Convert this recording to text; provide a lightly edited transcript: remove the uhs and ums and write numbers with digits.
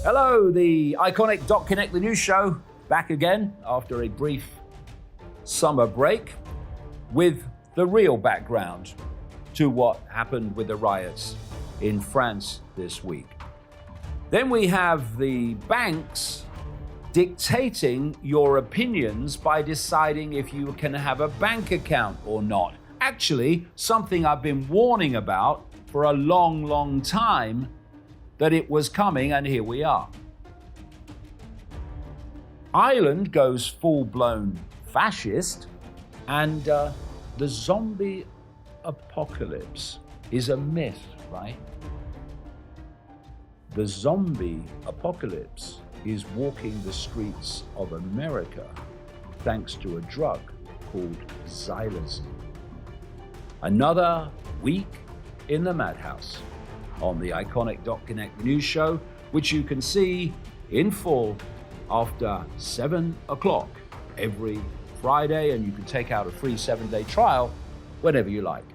Hello, the Iconic .connect the news show, back again after a brief summer break with the real background to what happened with the riots in France this week. Then we have the banks dictating your opinions by deciding if you can have a bank account or not. Actually, something I've been warning about for a long, long time, that it was coming, and here we are. Ireland goes full-blown fascist, and the zombie apocalypse is a myth, right? The zombie apocalypse is walking the streets of America thanks to a drug called xylazine. Another week in the madhouse on the Iconic .connect news show, which you can see in full after 7 o'clock every Friday, and you can take out a free 7-day trial whenever you like.